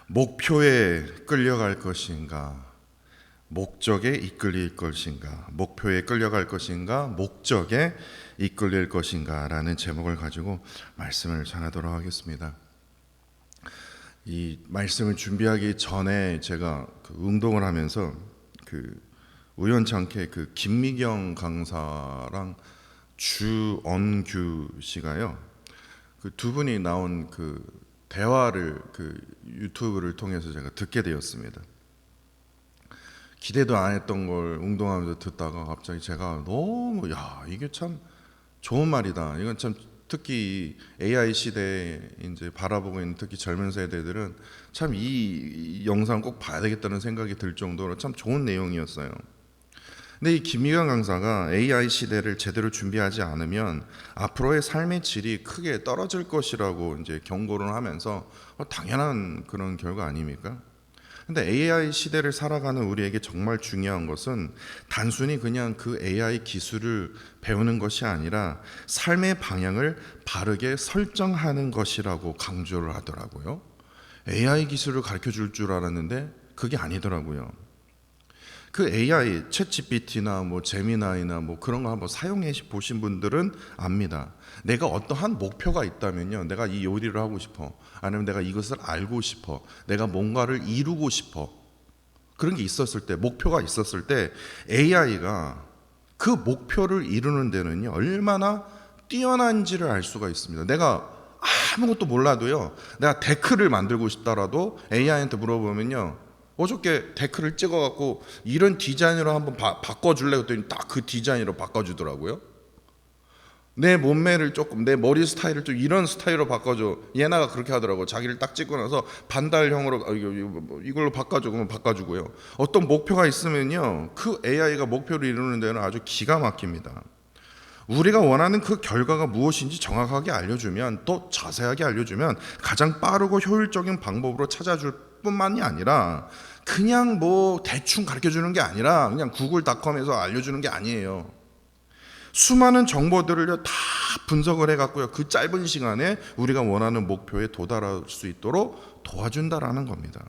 목표에 끌려갈 것인가, 목적에 이끌릴 것인가, 목표에 끌려갈 것인가, 목적에 이끌릴 것인가 라는 제목을 가지고 말씀을 전하도록 하겠습니다. 이 말씀을 준비하기 전에 제가 운동을 하면서 우연찮게 김미경 강사랑 주언규 씨가요, 두 분이 나온 대화를 유튜브를 통해서 제가 듣게 되었습니다. 기대도 안 했던 걸 운동하면서 듣다가 갑자기 제가 너무 이게 참 좋은 말이다. 이건 참 특히 AI 시대에 이제 바라보고 있는 특히 젊은 세대들은 참 이 영상 꼭 봐야 되겠다는 생각이 들 정도로 참 좋은 내용이었어요. 근데 이 김미경 강사가 AI 시대를 제대로 준비하지 않으면 앞으로의 삶의 질이 크게 떨어질 것이라고 이제 경고를 하면서 당연한 그런 결과 아닙니까? 근데 AI 시대를 살아가는 우리에게 정말 중요한 것은 단순히 그냥 그 AI 기술을 배우는 것이 아니라 삶의 방향을 바르게 설정하는 것이라고 강조를 하더라고요. AI 기술을 가르쳐 줄 줄 알았는데 그게 아니더라고요. AI 챗GPT나 제미나이나 그런 거 한번 사용해 보신 분들은 압니다. 내가 어떠한 목표가 있다면요, 내가 이 요리를 하고 싶어, 아니면 내가 이것을 알고 싶어, 내가 뭔가를 이루고 싶어, 그런 게 있었을 때, 목표가 있었을 때 AI가 그 목표를 이루는 데는요 얼마나 뛰어난지를 알 수가 있습니다. 내가 아무것도 몰라도요, 내가 데크를 만들고 싶다라도 AI한테 물어보면요, 어저께 데크를 찍어갖고 이런 디자인으로 한번 바꿔줄래? 그랬더니 딱 그 디자인으로 바꿔주더라고요. 내 몸매를 조금, 내 머리 스타일을 좀 이런 스타일로 바꿔줘. 예나가 그렇게 하더라고. 자기를 딱 찍고 나서 반달형으로 이걸로 바꿔줘. 그러면 바꿔주고요. 어떤 목표가 있으면요, 그 AI가 목표를 이루는 데는 아주 기가 막힙니다. 우리가 원하는 그 결과가 무엇인지 정확하게 알려주면, 또 자세하게 알려주면 가장 빠르고 효율적인 방법으로 찾아줄 뿐만이 아니라 그냥 대충 가르쳐주는 게 아니라 그냥 구글닷컴에서 알려주는 게 아니에요. 수많은 정보들을 다 분석을 해갖고요, 그 짧은 시간에 우리가 원하는 목표에 도달할 수 있도록 도와준다라는 겁니다.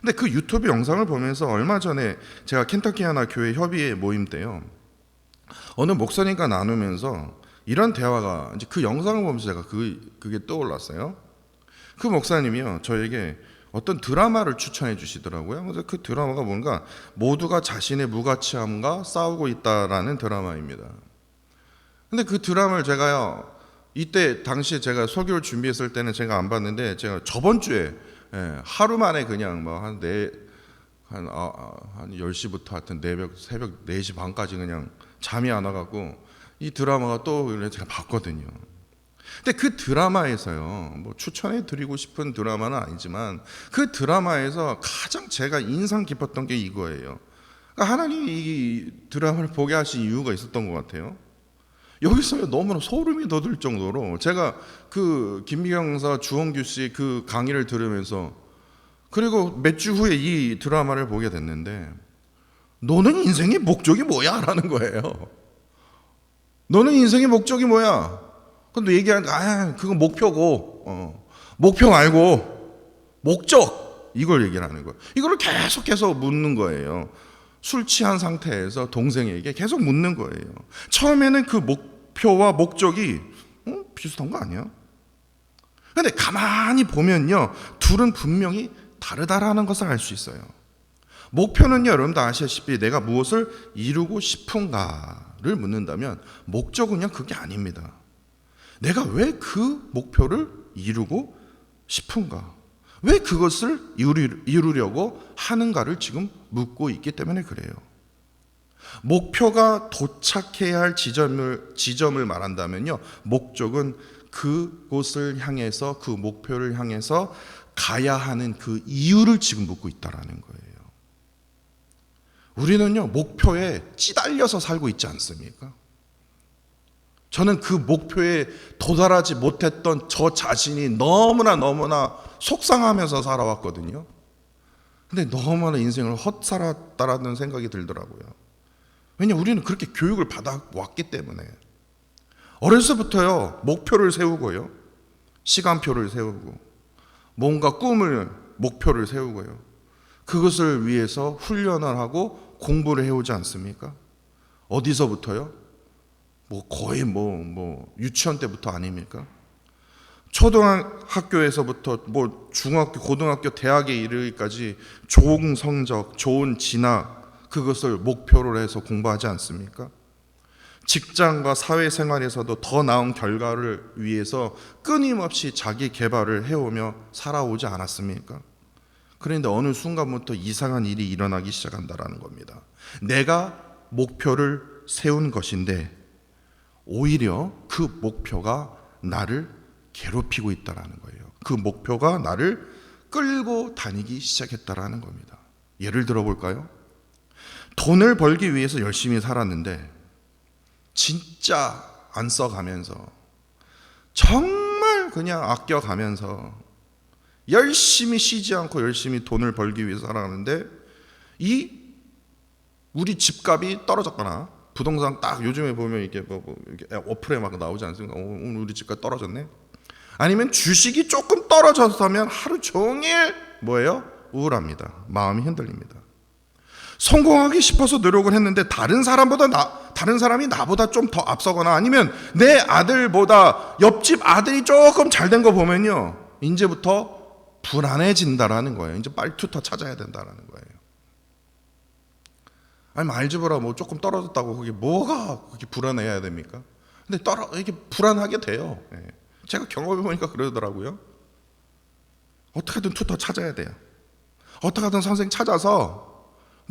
근데 그 유튜브 영상을 보면서 얼마 전에 제가 켄터키 하나 교회 협의회 모임 때요, 어느 목사님과 나누면서 이런 대화가, 이제 그 영상을 보면서 제가 그게 떠올랐어요. 그 목사님이요, 저에게 어떤 드라마를 추천해 주시더라고요. 그래서 그 드라마가 뭔가 모두가 자신의 무가치함과 싸우고 있다라는 드라마입니다. 근데 그 드라마를 제가요, 이때 당시에 제가 설교를 준비했을 때는 제가 안 봤는데, 제가 저번 주에 하루 만에 그냥 한 10시부터 하여튼 새벽 4시 반까지 그냥 잠이 안 와갖고 이 드라마가 또 제가 봤거든요. 근데 그 드라마에서요, 추천해 드리고 싶은 드라마는 아니지만 그 드라마에서 가장 제가 인상 깊었던 게 이거예요. 그러니까 하나님이 이 드라마를 보게 하신 이유가 있었던 것 같아요. 여기서 너무나 소름이 돋을 정도로, 제가 그 김미경 강사 주원규 씨 그 강의를 들으면서, 그리고 몇 주 후에 이 드라마를 보게 됐는데, 너는 인생의 목적이 뭐야? 라는 거예요. 너는 인생의 목적이 뭐야? 근데 얘기하니까 그건 목표고, 목표 말고 목적, 이걸 얘기를 하는 거예요. 이걸 계속해서 묻는 거예요. 술 취한 상태에서 동생에게 계속 묻는 거예요. 처음에는 그 목표와 목적이 비슷한 거 아니야? 근데 가만히 보면요, 둘은 분명히 다르다라는 것을 알 수 있어요. 목표는요, 여러분도 아시다시피 내가 무엇을 이루고 싶은가를 묻는다면, 목적은요 그게 아닙니다. 내가 왜 그 목표를 이루고 싶은가, 왜 그것을 이루려고 하는가를 지금 묻고 있기 때문에 그래요. 목표가 도착해야 할 지점을 말한다면요, 목적은 그곳을 향해서, 그 목표를 향해서 가야 하는 그 이유를 지금 묻고 있다라는 거예요. 우리는요, 목표에 찌달려서 살고 있지 않습니까? 저는 그 목표에 도달하지 못했던 저 자신이 너무나 속상하면서 살아왔거든요. 근데 너무나 인생을 헛살았다라는 생각이 들더라고요. 왜냐하면 우리는 그렇게 교육을 받아왔기 때문에. 어려서부터요, 목표를 세우고요, 시간표를 세우고, 뭔가 꿈을 목표를 세우고요. 그것을 위해서 훈련을 하고 공부를 해오지 않습니까? 어디서부터요? 거의 유치원 때부터 아닙니까? 초등학교에서부터 중학교, 고등학교, 대학에 이르기까지 좋은 성적, 좋은 진학, 그것을 목표로 해서 공부하지 않습니까? 직장과 사회생활에서도 더 나은 결과를 위해서 끊임없이 자기 개발을 해오며 살아오지 않았습니까? 그런데 어느 순간부터 이상한 일이 일어나기 시작한다라는 겁니다. 내가 목표를 세운 것인데 오히려 그 목표가 나를 괴롭히고 있다라는 거예요. 그 목표가 나를 끌고 다니기 시작했다라는 겁니다. 예를 들어 볼까요? 돈을 벌기 위해서 열심히 살았는데 진짜 안 써가면서 정말 그냥 아껴가면서 열심히 쉬지 않고 열심히 돈을 벌기 위해서 살아가는데 우리 집값이 떨어졌거나 부동산 딱 요즘에 보면 이렇게 이렇게 어플에 막 나오지 않습니까? 오늘 우리 집값 떨어졌네. 아니면 주식이 조금 떨어졌다면 하루 종일 우울합니다. 마음이 흔들립니다. 성공하기 싶어서 노력을 했는데 다른 사람이 나보다 좀 더 앞서거나 아니면 내 아들보다 옆집 아들이 조금 잘 된 거 보면요, 이제부터 불안해진다라는 거예요. 이제 빨리 투터 찾아야 된다라는 거예요. 아니면 알지보라 조금 떨어졌다고 그게 뭐가 그렇게 불안해야 됩니까? 근데 이게 불안하게 돼요. 제가 경험해 보니까 그러더라고요. 어떻게든 투터 찾아야 돼요. 어떻게든 선생님 찾아서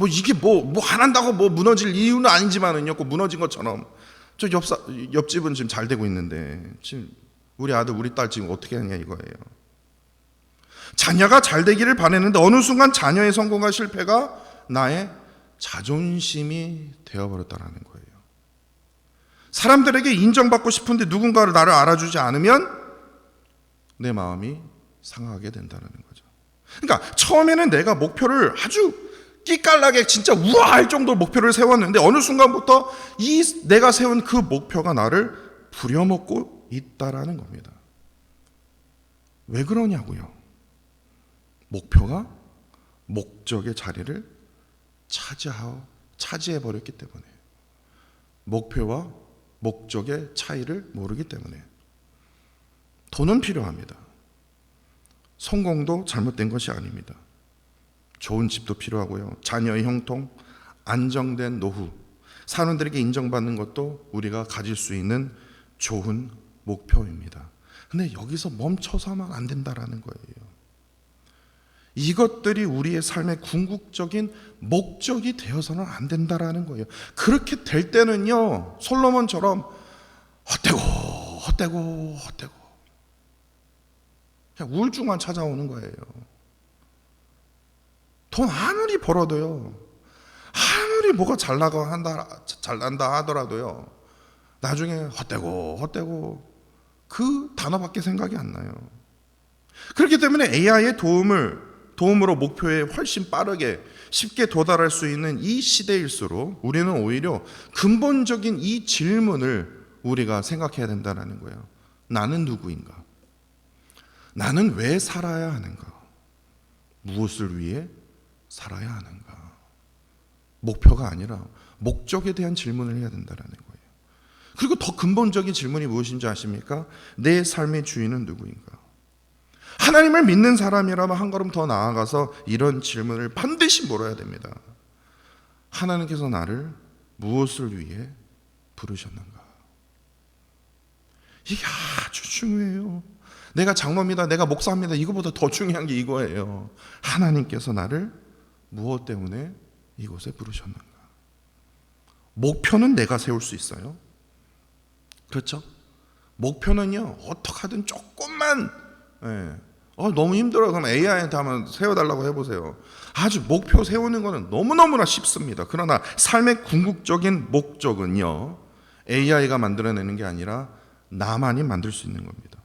이게 안 한다고 무너질 이유는 아니지만은요, 꼭 무너진 것처럼 저 옆집은 지금 잘 되고 있는데 지금 우리 아들 우리 딸 지금 어떻게 하냐 이거예요. 자녀가 잘 되기를 바랬는데 어느 순간 자녀의 성공과 실패가 나의 자존심이 되어버렸다는 거예요. 사람들에게 인정받고 싶은데 누군가를 나를 알아주지 않으면 내 마음이 상하게 된다는 거죠. 그러니까 처음에는 내가 목표를 아주 끼깔나게 진짜 우아할 정도로 목표를 세웠는데 어느 순간부터 내가 세운 그 목표가 나를 부려먹고 있다라는 겁니다. 왜 그러냐고요? 목표가 목적의 자리를 차지해버렸기 때문에, 목표와 목적의 차이를 모르기 때문에. 돈은 필요합니다. 성공도 잘못된 것이 아닙니다. 좋은 집도 필요하고요. 자녀의 형통, 안정된 노후, 사람들에게 인정받는 것도 우리가 가질 수 있는 좋은 목표입니다. 근데 여기서 멈춰서만 안 된다라는 거예요. 이것들이 우리의 삶의 궁극적인 목적이 되어서는 안 된다라는 거예요. 그렇게 될 때는요, 솔로몬처럼 헛되고 그냥 우울증만 찾아오는 거예요. 돈 아무리 벌어도요, 아무리 뭐가 잘 난다 하더라도요, 나중에 헛되고 그 단어밖에 생각이 안 나요. 그렇기 때문에 AI의 도움으로 목표에 훨씬 빠르게 쉽게 도달할 수 있는 이 시대일수록 우리는 오히려 근본적인 이 질문을 우리가 생각해야 된다는 거예요. 나는 누구인가? 나는 왜 살아야 하는가? 무엇을 위해 살아야 하는가? 목표가 아니라 목적에 대한 질문을 해야 된다는 거예요. 그리고 더 근본적인 질문이 무엇인지 아십니까? 내 삶의 주인은 누구인가? 하나님을 믿는 사람이라면 한 걸음 더 나아가서 이런 질문을 반드시 물어야 됩니다. 하나님께서 나를 무엇을 위해 부르셨는가? 이게 아주 중요해요. 내가 장로입니다, 내가 목사입니다, 이거보다 더 중요한 게 이거예요. 하나님께서 나를 무엇 때문에 이곳에 부르셨는가? 목표는 내가 세울 수 있어요. 그렇죠? 목표는요, 어떻게 하든 조금만, 너무 힘들어요. 그럼 AI한테 한번 세워달라고 해보세요. 아주 목표 세우는 거는 너무너무나 쉽습니다. 그러나 삶의 궁극적인 목적은요, AI가 만들어내는 게 아니라 나만이 만들 수 있는 겁니다.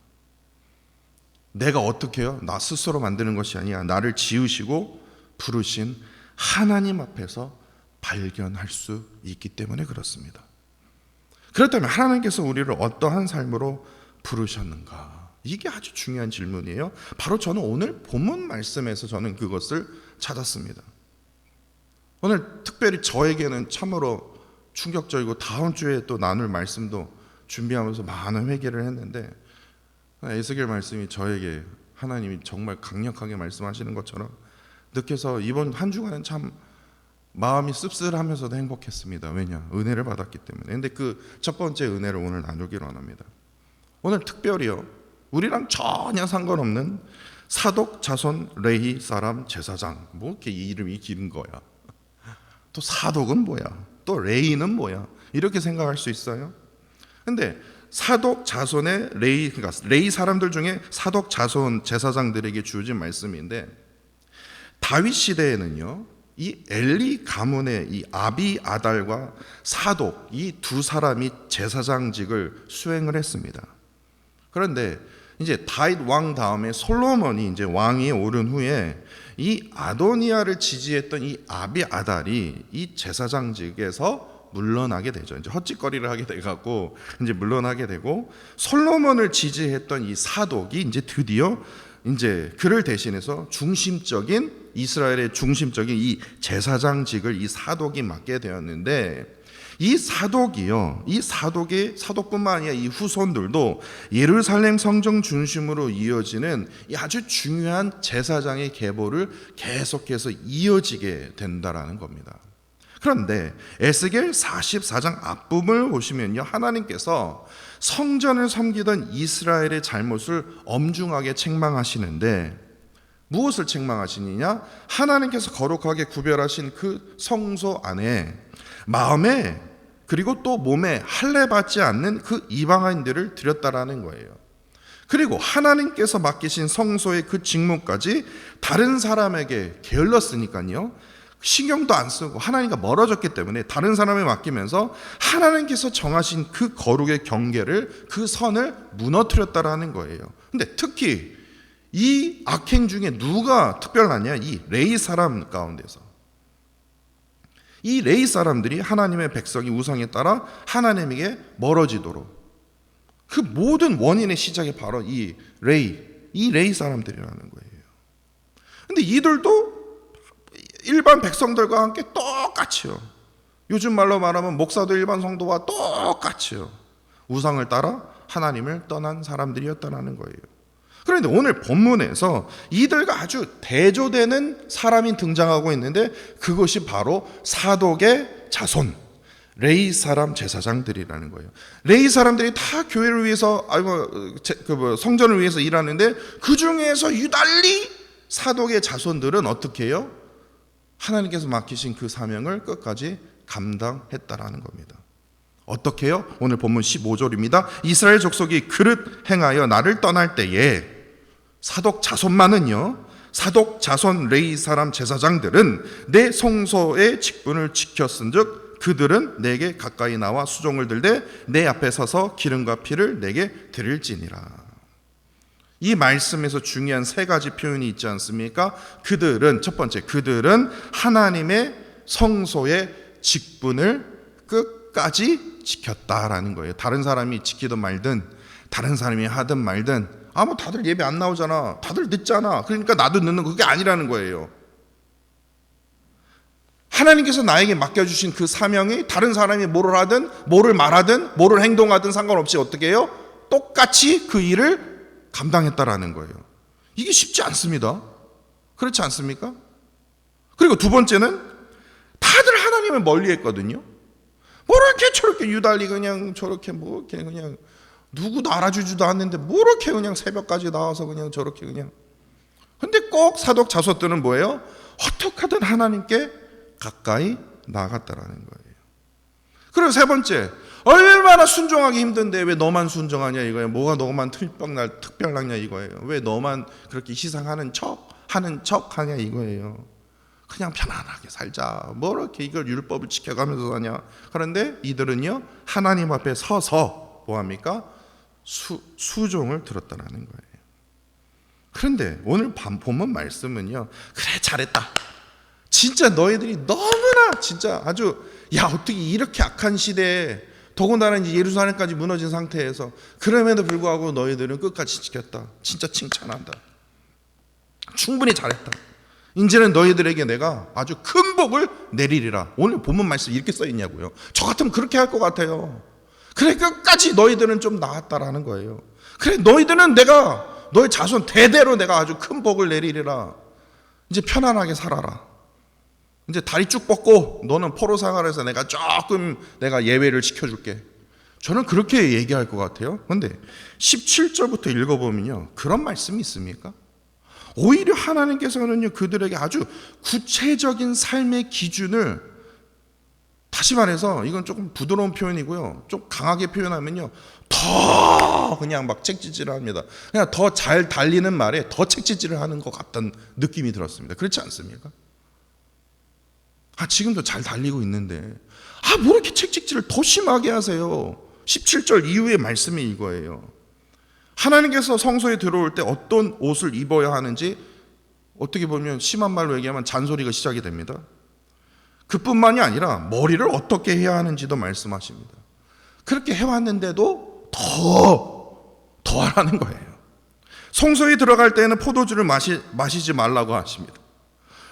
내가 어떻게 해요? 나 스스로 만드는 것이 아니라 나를 지으시고 부르신 하나님 앞에서 발견할 수 있기 때문에 그렇습니다. 그렇다면 하나님께서 우리를 어떠한 삶으로 부르셨는가? 이게 아주 중요한 질문이에요. 바로 저는 오늘 본문 말씀에서 저는 그것을 찾았습니다. 오늘 특별히 저에게는 참으로 충격적이고 다음 주에 또 나눌 말씀도 준비하면서 많은 회개를 했는데 에스겔 말씀이 저에게 하나님이 정말 강력하게 말씀하시는 것처럼 느껴서 이번 한 주간은 참 마음이 씁쓸하면서도 행복했습니다. 왜냐? 은혜를 받았기 때문에. 근데 그 첫 번째 은혜를 오늘 나누기로 합니다. 오늘 특별히요, 우리랑 전혀 상관없는 사독 자손 레위 사람 제사장, 뭐 이렇게 이름이 긴 거야. 또 사독은 뭐야? 또 레위는 뭐야? 이렇게 생각할 수 있어요. 근데 사독 자손의 레위, 그러니까 레위 사람들 중에 사독 자손 제사장들에게 주어진 말씀인데, 다윗 시대에는요, 이 엘리 가문의 이 아비 아달과 사독 이 두 사람이 제사장직을 수행을 했습니다. 그런데 이제 다윗 왕 다음에 솔로몬이 이제 왕위에 오른 후에 이 아도니아를 지지했던 이 아비 아달이 이 제사장직에서 물러나게 되죠. 이제 헛짓거리를 하게 돼 갖고 이제 물러나게 되고, 솔로몬을 지지했던 이 사독이 이제 드디어 이제 그를 대신해서 중심적인 이스라엘의 중심적인 이 제사장직을 이 사독이 맡게 되었는데, 이 사독이요, 이 사독뿐만 아니라 이 후손들도 예루살렘 성정 중심으로 이어지는 이 아주 중요한 제사장의 계보를 계속해서 이어지게 된다라는 겁니다. 그런데 에스겔 44장 앞부분을 보시면요, 하나님께서 성전을 섬기던 이스라엘의 잘못을 엄중하게 책망하시는데, 무엇을 책망하시느냐? 하나님께서 거룩하게 구별하신 그 성소 안에 마음에 그리고 또 몸에 할례 받지 않는 그 이방인들을 들였다라는 거예요. 그리고 하나님께서 맡기신 성소의 그 직무까지 다른 사람에게 게을렀으니까요, 신경도 안 쓰고 하나님과 멀어졌기 때문에 다른 사람에 맡기면서 하나님께서 정하신 그 거룩의 경계를, 그 선을 무너뜨렸다라는 거예요. 근데 특히 이 악행 중에 누가 특별하냐? 이 레위 사람 가운데서 이 레위 사람들이 하나님의 백성이 우상에 따라 하나님에게 멀어지도록, 그 모든 원인의 시작이 바로 이 레위 사람들이라는 거예요. 근데 이들도 일반 백성들과 함께 똑같이요, 요즘 말로 말하면 목사도 일반 성도와 똑같이요, 우상을 따라 하나님을 떠난 사람들이었다는 거예요. 그런데 오늘 본문에서 이들과 아주 대조되는 사람이 등장하고 있는데, 그것이 바로 사독의 자손 레위 사람 제사장들이라는 거예요. 레위 사람들이 다 교회를 위해서, 성전을 위해서 일하는데, 그 중에서 유달리 사독의 자손들은 어떻게 해요? 하나님께서 맡기신 그 사명을 끝까지 감당했다라는 겁니다. 어떻게 해요? 오늘 본문 15절입니다. 이스라엘 족속이 그릇 행하여 나를 떠날 때에 사독 자손만은요, 사독 자손 레위 사람 제사장들은 내 성소의 직분을 지켰은즉 그들은 내게 가까이 나와 수종을 들되 내 앞에 서서 기름과 피를 내게 드릴지니라. 이 말씀에서 중요한 세 가지 표현이 있지 않습니까? 그들은, 첫 번째, 그들은 하나님의 성소의 직분을 끝까지 지켰다라는 거예요. 다른 사람이 지키든 말든, 다른 사람이 하든 말든, 뭐 다들 예배 안 나오잖아, 다들 늦잖아, 그러니까 나도 늦는 거, 그게 아니라는 거예요. 하나님께서 나에게 맡겨주신 그 사명이 다른 사람이 뭐를 하든 뭐를 말하든 뭐를 행동하든 상관없이 어떻게 해요? 똑같이 그 일을 감당했다라는 거예요. 이게 쉽지 않습니다. 그렇지 않습니까? 그리고 두 번째는 다들 하나님을 멀리했거든요. 뭐 이렇게 저렇게 유달리 그냥 저렇게 뭐 이렇게 그냥 누구도 알아주지도 않는데 뭐 이렇게 그냥 새벽까지 나와서 그냥 저렇게 그냥. 근데 꼭 사독 자손들은 뭐예요? 어떻게든 하나님께 가까이 나갔다라는 거예요. 그리고 세 번째, 얼마나 순종하기 힘든데 왜 너만 순종하냐 이거예요. 뭐가 너만 특별하냐 이거예요. 왜 너만 그렇게 희생하는 척 하냐 이거예요. 그냥 편안하게 살자, 뭐 이렇게 이걸 율법을 지켜가면서 사냐. 그런데 이들은요, 하나님 앞에 서서 뭐합니까? 수종을 들었다라는 거예요. 그런데 오늘 본문 말씀은요, 그래 잘했다, 진짜 너희들이 너무나 진짜 아주, 야 어떻게 이렇게 악한 시대에 더군다나 이제 예루살렘까지 무너진 상태에서 그럼에도 불구하고 너희들은 끝까지 지켰다. 진짜 칭찬한다. 충분히 잘했다. 이제는 너희들에게 내가 아주 큰 복을 내리리라. 오늘 본문 말씀 이렇게 써 있냐고요. 저 같으면 그렇게 할 것 같아요. 그래 끝까지 너희들은 좀 나았다라는 거예요. 그래 너희들은 내가 너희 자손 대대로 내가 아주 큰 복을 내리리라. 이제 편안하게 살아라. 이제 다리 쭉 뻗고 너는 포로 생활에서 내가 조금 내가 예외를 시켜줄게. 저는 그렇게 얘기할 것 같아요. 그런데 17절부터 읽어보면요, 그런 말씀이 있습니까? 오히려 하나님께서는요 그들에게 아주 구체적인 삶의 기준을, 다시 말해서 이건 조금 부드러운 표현이고요, 좀 강하게 표현하면요 더 그냥 막 책짓질을 합니다. 그냥 더 잘 달리는 말에 더 책짓질을 하는 것 같던 느낌이 들었습니다. 그렇지 않습니까? 지금도 잘 달리고 있는데 뭐 이렇게 책짓질을 더 심하게 하세요. 17절 이후의 말씀이 이거예요. 하나님께서 성소에 들어올 때 어떤 옷을 입어야 하는지, 어떻게 보면 심한 말로 얘기하면 잔소리가 시작이 됩니다. 그뿐만이 아니라 머리를 어떻게 해야 하는지도 말씀하십니다. 그렇게 해왔는데도 더 하라는 거예요. 성소에 들어갈 때는 포도주를 마시지 말라고 하십니다.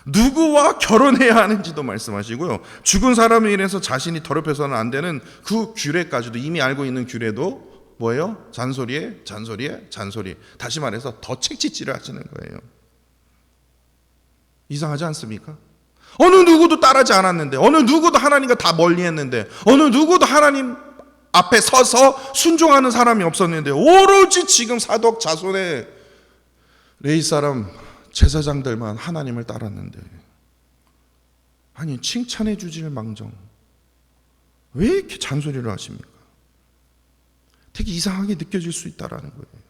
누구와 결혼해야 하는지도 말씀하시고요, 죽은 사람에 인해서 자신이 더럽혀서는 안 되는 그 규례까지도, 이미 알고 있는 규례도 뭐예요? 잔소리에 잔소리. 다시 말해서 더 책짓질을 하시는 거예요. 이상하지 않습니까? 어느 누구도 따르지 않았는데, 어느 누구도 하나님과 다 멀리했는데, 어느 누구도 하나님 앞에 서서 순종하는 사람이 없었는데, 오로지 지금 사독 자손의 레위 사람 제사장들만 하나님을 따랐는데, 아니 칭찬해 주질 망정 왜 이렇게 잔소리를 하십니까? 되게 이상하게 느껴질 수 있다라는 거예요.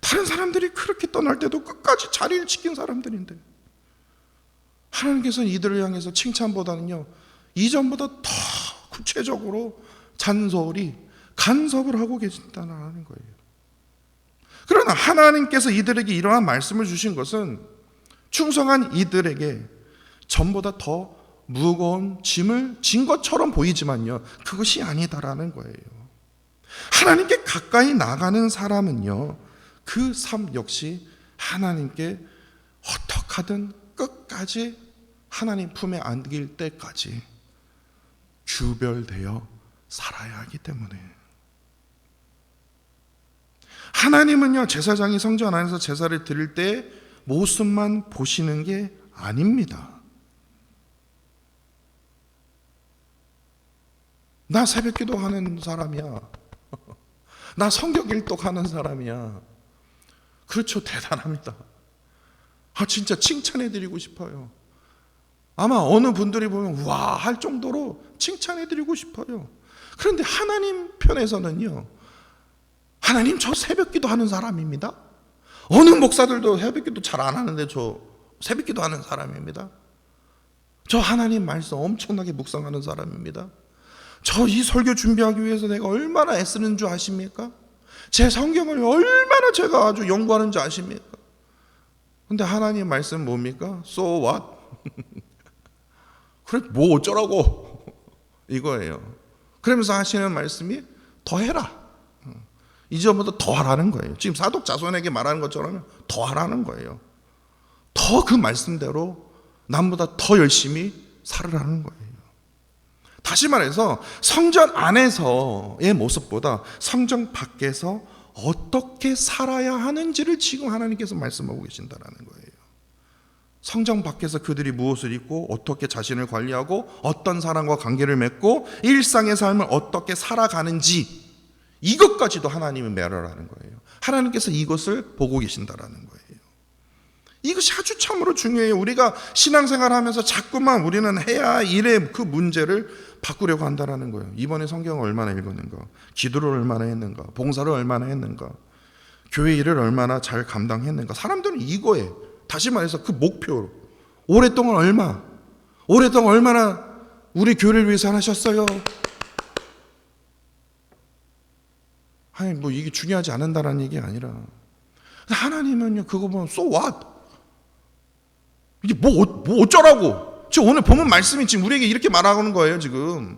다른 사람들이 그렇게 떠날 때도 끝까지 자리를 지킨 사람들인데, 하나님께서는 이들을 향해서 칭찬보다는요 이전보다 더 구체적으로 잔소리, 간섭을 하고 계신다는 거예요. 그러나 하나님께서 이들에게 이러한 말씀을 주신 것은 충성한 이들에게 전보다 더 무거운 짐을 진 것처럼 보이지만요 그것이 아니다라는 거예요. 하나님께 가까이 나가는 사람은요 그 삶 역시 하나님께 어떻게 하든 끝까지 하나님 품에 안길 때까지 구별되어 살아야 하기 때문에, 하나님은요 제사장이 성전 안에서 제사를 드릴 때 모습만 보시는 게 아닙니다. 나 새벽기도 하는 사람이야, 나 성경 일독하는 사람이야. 그렇죠, 대단합니다. 진짜 칭찬해드리고 싶어요. 아마 어느 분들이 보면 우와 할 정도로 칭찬해드리고 싶어요. 그런데 하나님 편에서는요, 하나님 저 새벽기도 하는 사람입니다. 어느 목사들도 새벽기도 잘 안 하는데 저 새벽기도 하는 사람입니다. 저 하나님 말씀 엄청나게 묵상하는 사람입니다. 저 이 설교 준비하기 위해서 내가 얼마나 애쓰는 줄 아십니까? 제 성경을 얼마나 제가 아주 연구하는 줄 아십니까? 근데 하나님 말씀 뭡니까? So what? 그래 뭐 어쩌라고 이거예요. 그러면서 하시는 말씀이 더 해라, 이전보다 더 하라는 거예요. 지금 사독 자손에게 말하는 것처럼 더 하라는 거예요. 더 그 말씀대로 남보다 더 열심히 살으라는 거예요. 다시 말해서 성전 안에서의 모습보다 성전 밖에서 어떻게 살아야 하는지를 지금 하나님께서 말씀하고 계신다는 거예요. 성전 밖에서 그들이 무엇을 입고 어떻게 자신을 관리하고 어떤 사람과 관계를 맺고 일상의 삶을 어떻게 살아가는지, 이것까지도 하나님이 매라라는 거예요. 하나님께서 이것을 보고 계신다라는 거예요. 이것이 아주 참으로 중요해요. 우리가 신앙생활하면서 자꾸만 우리는 해야 할 일의 그 문제를 바꾸려고 한다는 거예요. 이번에 성경을 얼마나 읽었는가, 기도를 얼마나 했는가, 봉사를 얼마나 했는가, 교회 일을 얼마나 잘 감당했는가. 사람들은 이거에, 다시 말해서 그 목표, 오랫동안 얼마나 우리 교회를 위해서 하셨어요. 아니 뭐 이게 중요하지 않는다라는 얘기 아니라, 하나님은요 그거 보면 so what? 이게 뭐 어쩌라고? 지금 오늘 보면 말씀이 지금 우리에게 이렇게 말하는 거예요. 지금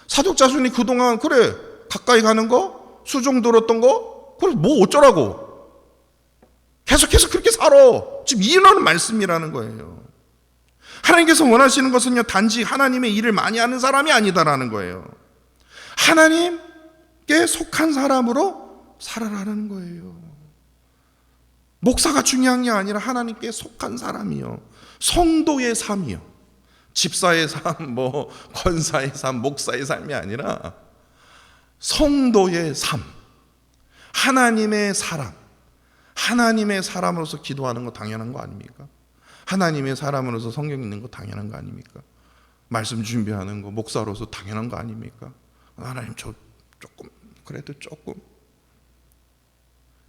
사독 자손이 그동안 그래 가까이 가는 거, 수종 들었던 거, 그래 뭐 어쩌라고? 계속해서 그렇게 살아. 지금 이해하는 말씀이라는 거예요. 하나님께서 원하시는 것은요, 단지 하나님의 일을 많이 하는 사람이 아니다라는 거예요. 하나님께 속한 사람으로 살아라는 거예요. 목사가 중요한 게 아니라 하나님께 속한 사람이요, 성도의 삶이요, 집사의 삶, 뭐 권사의 삶, 목사의 삶이 아니라 성도의 삶, 하나님의 사람, 하나님의 사람으로서 기도하는 거 당연한 거 아닙니까? 하나님의 사람으로서 성경 읽는 거 당연한 거 아닙니까? 말씀 준비하는 거 목사로서 당연한 거 아닙니까? 하나님 저 조금, 그래도 조금,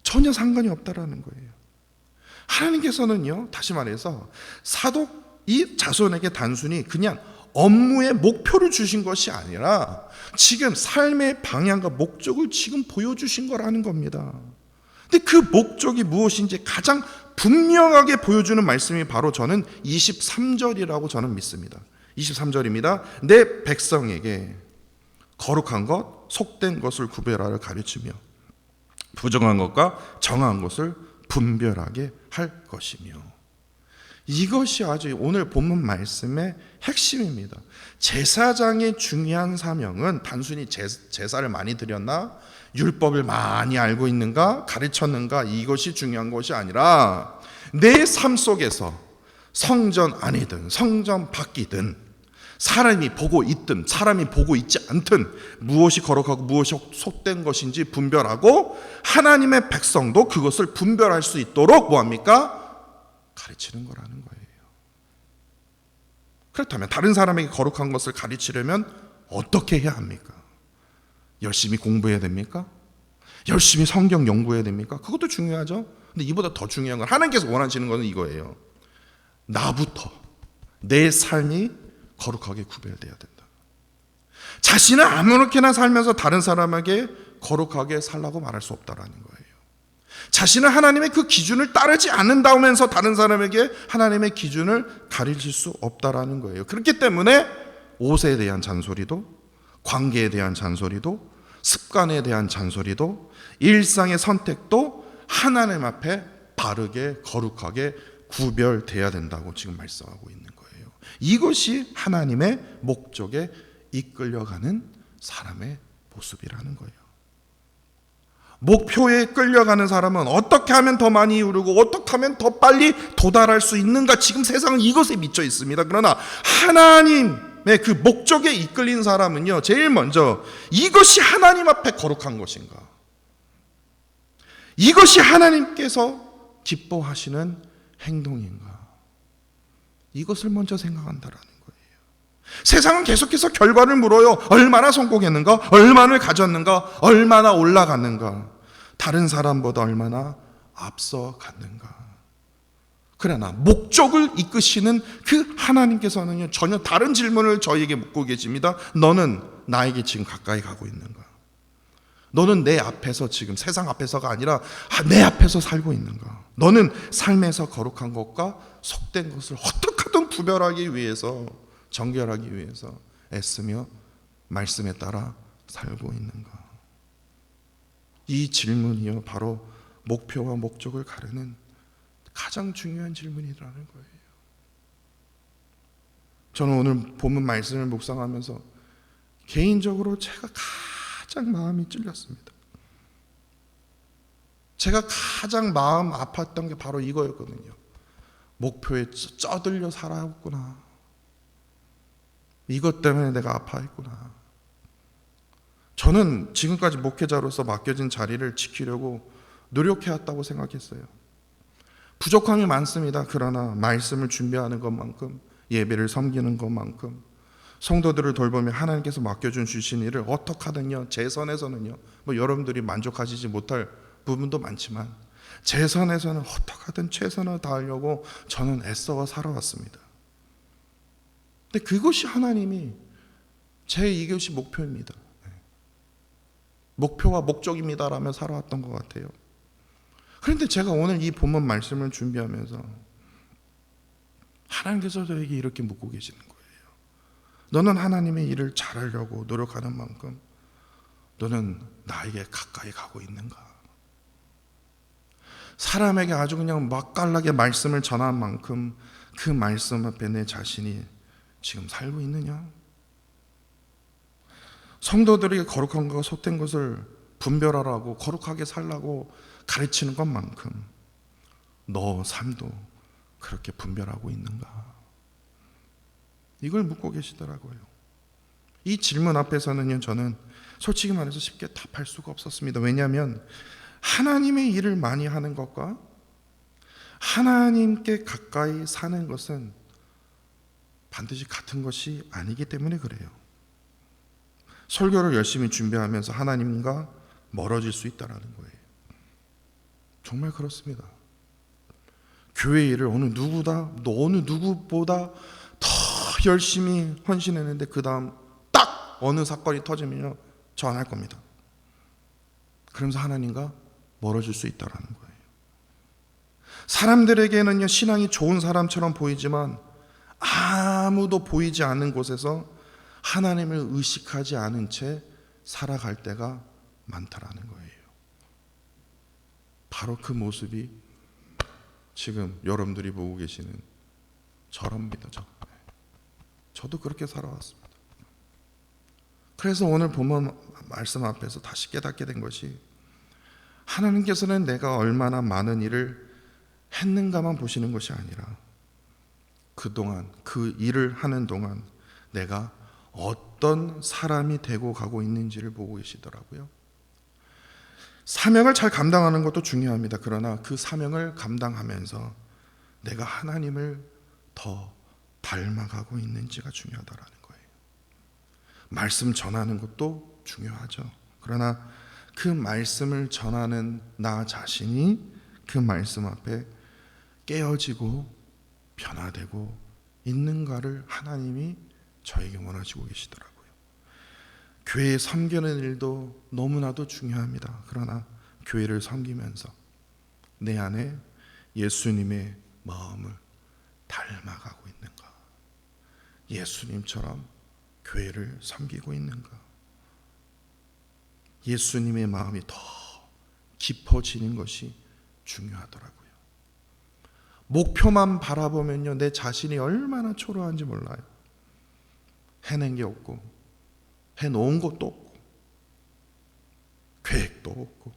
전혀 상관이 없다라는 거예요. 하나님께서는요, 다시 말해서 사독 이 자손에게 단순히 그냥 업무의 목표를 주신 것이 아니라 지금 삶의 방향과 목적을 지금 보여주신 거라는 겁니다. 근데 그 목적이 무엇인지 가장 분명하게 보여주는 말씀이 바로 저는 23절이라고 저는 믿습니다. 23절입니다. 내 백성에게 거룩한 것, 속된 것을 구별하여 가르치며 부정한 것과 정한 것을 분별하게 할 것이며, 이것이 아주 오늘 본문 말씀의 핵심입니다. 제사장의 중요한 사명은 단순히 제사를 많이 드렸나, 율법을 많이 알고 있는가, 가르쳤는가, 이것이 중요한 것이 아니라 내 삶 속에서 성전 안이든 성전 밖이든 사람이 보고 있든 사람이 보고 있지 않든 무엇이 거룩하고 무엇이 속된 것인지 분별하고 하나님의 백성도 그것을 분별할 수 있도록 뭐합니까? 가르치는 거라는 거예요. 그렇다면 다른 사람에게 거룩한 것을 가르치려면 어떻게 해야 합니까? 열심히 공부해야 됩니까? 열심히 성경 연구해야 됩니까? 그것도 중요하죠. 근데 이보다 더 중요한 건 하나님께서 원하시는 것은 이거예요. 나부터 내 삶이 거룩하게 구별돼야 된다. 자신은 아무렇게나 살면서 다른 사람에게 거룩하게 살라고 말할 수 없다라는 거예요. 자신은 하나님의 그 기준을 따르지 않는다면서 다른 사람에게 하나님의 기준을 가르칠 수 없다라는 거예요. 그렇기 때문에 옷에 대한 잔소리도, 관계에 대한 잔소리도, 습관에 대한 잔소리도, 일상의 선택도 하나님 앞에 바르게 거룩하게 구별돼야 된다고 지금 말씀하고 있는 거예요. 이것이 하나님의 목적에 이끌려가는 사람의 모습이라는 거예요. 목표에 끌려가는 사람은 어떻게 하면 더 많이 이루고 어떻게 하면 더 빨리 도달할 수 있는가, 지금 세상은 이것에 미쳐 있습니다. 그러나 하나님의 그 목적에 이끌린 사람은요, 제일 먼저 이것이 하나님 앞에 거룩한 것인가, 이것이 하나님께서 기뻐하시는 행동인가, 이것을 먼저 생각한다라는 거예요. 세상은 계속해서 결과를 물어요. 얼마나 성공했는가, 얼마나 가졌는가, 얼마나 올라갔는가, 다른 사람보다 얼마나 앞서갔는가. 그러나 목적을 이끄시는 그 하나님께서는 전혀 다른 질문을 저희에게 묻고 계십니다. 너는 나에게 지금 가까이 가고 있는가? 너는 내 앞에서, 지금 세상 앞에서가 아니라 내 앞에서 살고 있는가? 너는 삶에서 거룩한 것과 속된 것을 어떻게 하든 구별하기 위해서, 정결하기 위해서 애쓰며 말씀에 따라 살고 있는가? 이 질문이요, 바로 목표와 목적을 가르는 가장 중요한 질문이라는 거예요. 저는 오늘 본문 말씀을 묵상하면서 개인적으로 제가 가장 마음이 찔렸습니다. 제가 가장 마음 아팠던 게 바로 이거였거든요. 목표에 쩌들려 살아왔구나. 이것 때문에 내가 아파했구나. 저는 지금까지 목회자로서 맡겨진 자리를 지키려고 노력해왔다고 생각했어요. 부족함이 많습니다. 그러나 말씀을 준비하는 것만큼, 예배를 섬기는 것만큼, 성도들을 돌보며 하나님께서 맡겨준 주신 일을 어떻게 하든요, 제 선에서는요, 뭐 여러분들이 만족하시지 못할 부분도 많지만 제 선에서는 어떻게 하든 최선을 다하려고 저는 애써 살아왔습니다. 근데 그것이 하나님이 이것이 목표입니다. 목표와 목적입니다라며 살아왔던 것 같아요. 그런데 제가 오늘 이 본문 말씀을 준비하면서 하나님께서 저에게 이렇게 묻고 계시는 거예요. 너는 하나님의 일을 잘하려고 노력하는 만큼 너는 나에게 가까이 가고 있는가? 사람에게 아주 그냥 맛깔나게 말씀을 전한 만큼 그 말씀 앞에 내 자신이 지금 살고 있느냐? 성도들에게 거룩한 것과 속된 것을 분별하라고 거룩하게 살라고 가르치는 것만큼 너 삶도 그렇게 분별하고 있는가? 이걸 묻고 계시더라고요. 이 질문 앞에서는요, 저는 솔직히 말해서 쉽게 답할 수가 없었습니다. 왜냐하면 하나님의 일을 많이 하는 것과 하나님께 가까이 사는 것은 반드시 같은 것이 아니기 때문에 그래요. 설교를 열심히 준비하면서 하나님과 멀어질 수 있다는 거예요. 정말 그렇습니다. 교회 일을 어느 누구보다 더 열심히 헌신했는데 그 다음 딱 어느 사건이 터지면요, 저 안 할 겁니다. 그러면서 하나님과 멀어질 수 있다는 거예요. 사람들에게는요, 신앙이 좋은 사람처럼 보이지만 아무도 보이지 않는 곳에서 하나님을 의식하지 않은 채 살아갈 때가 많다라는 거예요. 바로 그 모습이 지금 여러분들이 보고 계시는 저랍니다. 저도 그렇게 살아왔습니다. 그래서 오늘 본문 말씀 앞에서 다시 깨닫게 된 것이, 하나님께서는 내가 얼마나 많은 일을 했는가만 보시는 것이 아니라 그동안 그 일을 하는 동안 내가 어떤 사람이 되고 가고 있는지를 보고 계시더라고요. 사명을 잘 감당하는 것도 중요합니다. 그러나 그 사명을 감당하면서 내가 하나님을 더 닮아가고 있는지가 중요하다라는 거예요. 말씀 전하는 것도 중요하죠. 그러나 그 말씀을 전하는 나 자신이 그 말씀 앞에 깨어지고 변화되고 있는가를 하나님이 저에게 원하시고 계시더라고요. 교회에 섬기는 일도 너무나도 중요합니다. 그러나 교회를 섬기면서 내 안에 예수님의 마음을 닮아가고 있는가? 예수님처럼 교회를 섬기고 있는가? 예수님의 마음이 더 깊어지는 것이 중요하더라고요. 목표만 바라보면요, 내 자신이 얼마나 초라한지 몰라요. 해낸 게 없고 해놓은 것도 없고 계획도 없고,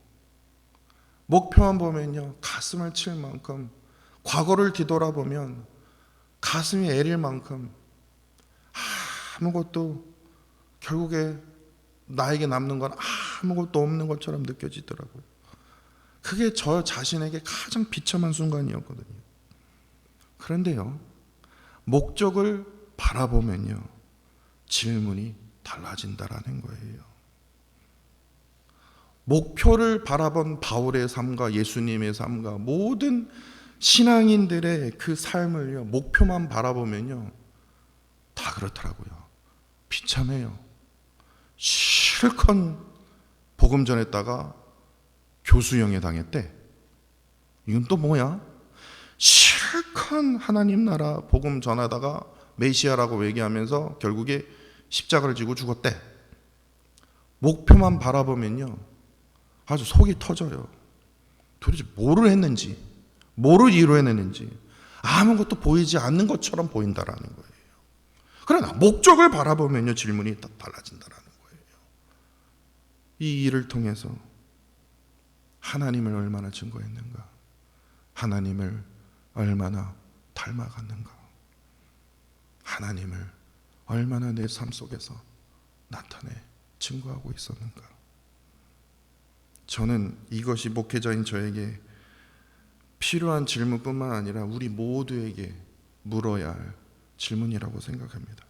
목표만 보면요, 가슴을 칠 만큼, 과거를 뒤돌아보면 가슴이 애릴 만큼 아무것도, 결국에 나에게 남는 건 아무것도 없는 것처럼 느껴지더라고요. 그게 저 자신에게 가장 비참한 순간이었거든요. 그런데요, 목적을 바라보면요, 질문이 달라진다라는 거예요. 목표를 바라본 바울의 삶과 예수님의 삶과 모든 신앙인들의 그 삶을요, 목표만 바라보면요, 다 그렇더라고요. 비참해요. 실컷 복음 전했다가 교수형에 당했대. 이건 또 뭐야? 실컷 하나님 나라 복음 전하다가 메시아라고 얘기하면서 결국에 십자가를 지고 죽었대. 목표만 바라보면요, 아주 속이 터져요. 도대체 뭐를 했는지, 뭐를 이루어냈는지 아무것도 보이지 않는 것처럼 보인다라는 거예요. 그러나 목적을 바라보면요, 질문이 달라진다라는 거예요. 이 일을 통해서 하나님을 얼마나 증거했는가? 하나님을 얼마나 닮아갔는가? 하나님을 얼마나 내 삶 속에서 나타내 증거하고 있었는가? 저는 이것이 목회자인 저에게 필요한 질문뿐만 아니라 우리 모두에게 물어야 할 질문이라고 생각합니다.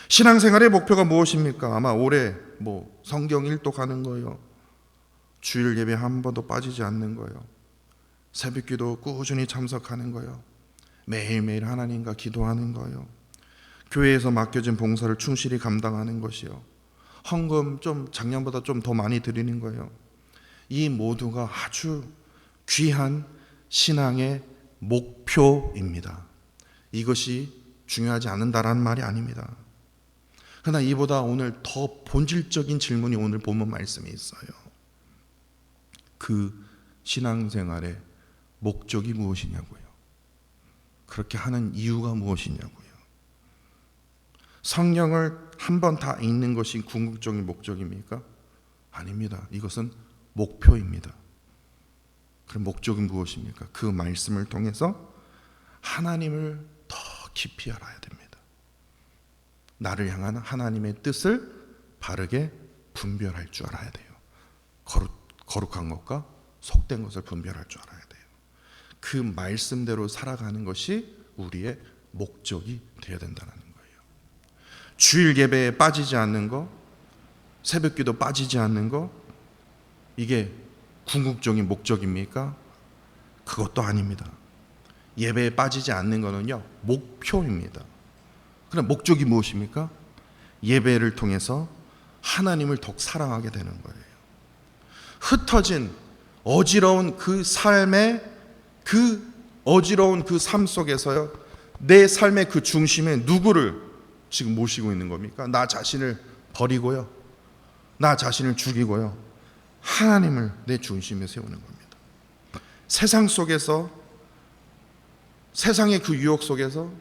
신앙생활의 목표가 무엇입니까? 아마 올해 성경 일독하는 거요, 주일 예배 한 번도 빠지지 않는 거요, 새벽기도 꾸준히 참석하는 거요, 매일매일 하나님과 기도하는 거요, 교회에서 맡겨진 봉사를 충실히 감당하는 것이요, 헌금 좀 작년보다 좀 더 많이 드리는 거요. 이 모두가 아주 귀한 신앙의 목표입니다. 이것이 중요하지 않는다라는 말이 아닙니다. 그러나 이보다 오늘 더 본질적인 질문이 오늘 본문 말씀에 있어요. 그 신앙생활의 목적이 무엇이냐고요. 그렇게 하는 이유가 무엇이냐고요. 성경을 한 번 다 읽는 것이 궁극적인 목적입니까? 아닙니다. 이것은 목표입니다. 그럼 목적은 무엇입니까? 그 말씀을 통해서 하나님을 더 깊이 알아야 됩니다. 나를 향한 하나님의 뜻을 바르게 분별할 줄 알아야 돼요. 거룩한 것과 속된 것을 분별할 줄 알아야 돼요. 그 말씀대로 살아가는 것이 우리의 목적이 되어야 된다는 거예요. 주일 예배에 빠지지 않는 거, 새벽기도 빠지지 않는 거, 이게 궁극적인 목적입니까? 그것도 아닙니다. 예배에 빠지지 않는 것은요, 목표입니다. 그럼 목적이 무엇입니까? 예배를 통해서 하나님을 더욱 사랑하게 되는 거예요. 흩어진 어지러운 그 삶의 그 어지러운 그 삶 속에서요, 내 삶의 그 중심에 누구를 지금 모시고 있는 겁니까? 나 자신을 버리고요, 나 자신을 죽이고요, 하나님을 내 중심에 세우는 겁니다. 세상 속에서, 세상의 그 유혹 속에서,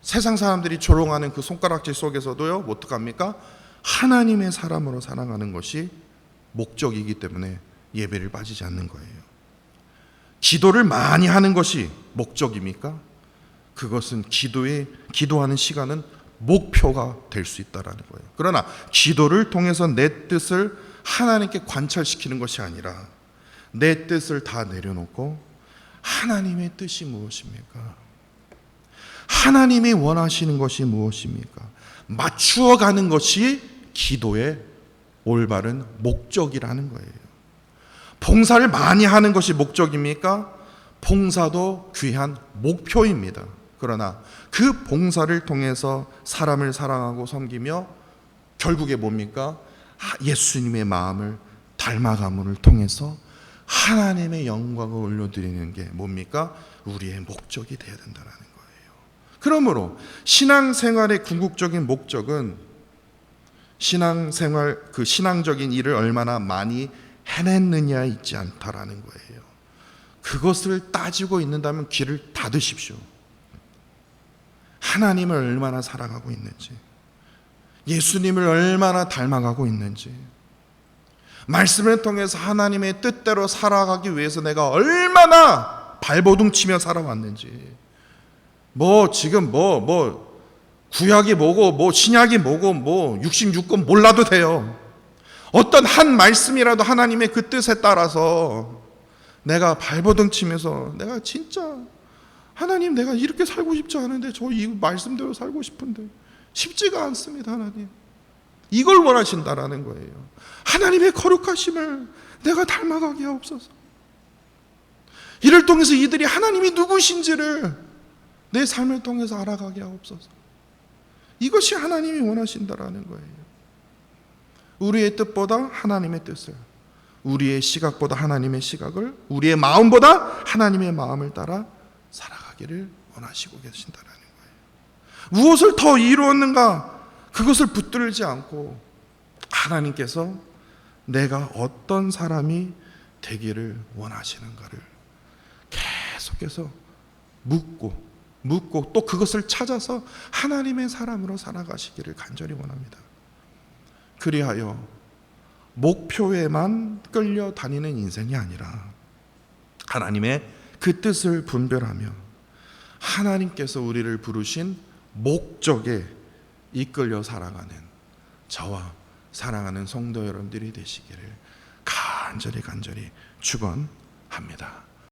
세상 사람들이 조롱하는 그 손가락질 속에서도요, 어떡합니까? 하나님의 사람으로 살아가는 것이 목적이기 때문에 예배를 빠지지 않는 거예요. 기도를 많이 하는 것이 목적입니까? 그것은 기도하는 시간은 목표가 될 수 있다라는 거예요. 그러나 기도를 통해서 내 뜻을 하나님께 관철시키는 것이 아니라 내 뜻을 다 내려놓고 하나님의 뜻이 무엇입니까? 하나님이 원하시는 것이 무엇입니까? 맞추어가는 것이 기도의 올바른 목적이라는 거예요. 봉사를 많이 하는 것이 목적입니까? 봉사도 귀한 목표입니다. 그러나 그 봉사를 통해서 사람을 사랑하고 섬기며 결국에 뭡니까? 예수님의 마음을 닮아감을 통해서 하나님의 영광을 올려드리는 게 뭡니까? 우리의 목적이 되어야 된다는 거예요. 그러므로 신앙생활의 궁극적인 목적은 신앙생활, 그 신앙적인 일을 얼마나 많이 해냈느냐에 있지 않다라는 거예요. 그것을 따지고 있는다면 귀를 닫으십시오. 하나님을 얼마나 사랑하고 있는지, 예수님을 얼마나 닮아가고 있는지, 말씀을 통해서 하나님의 뜻대로 살아가기 위해서 내가 얼마나 발버둥 치며 살아왔는지, 지금 구약이 뭐고 신약이 뭐고 66권 몰라도 돼요. 어떤 한 말씀이라도 하나님의 그 뜻에 따라서 내가 발버둥 치면서 내가 진짜 하나님, 내가 이렇게 살고 싶지 않은데 저 이 말씀대로 살고 싶은데 쉽지가 않습니다. 하나님, 이걸 원하신다라는 거예요. 하나님의 거룩하심을 내가 닮아가게 하옵소서. 이를 통해서 이들이 하나님이 누구신지를 내 삶을 통해서 알아가게 하옵소서. 이것이 하나님이 원하신다라는 거예요. 우리의 뜻보다 하나님의 뜻을, 우리의 시각보다 하나님의 시각을, 우리의 마음보다 하나님의 마음을 따라 살아가기를 원하시고 계신다라는 거예요. 무엇을 더 이루었는가, 그것을 붙들지 않고 하나님께서 내가 어떤 사람이 되기를 원하시는가를 계속해서 묻고 또 그것을 찾아서 하나님의 사람으로 살아가시기를 간절히 원합니다. 그리하여 목표에만 끌려다니는 인생이 아니라 하나님의 그 뜻을 분별하며 하나님께서 우리를 부르신 목적에 이끌려 살아가는 저와 사랑하는 성도 여러분들이 되시기를 간절히 축원합니다.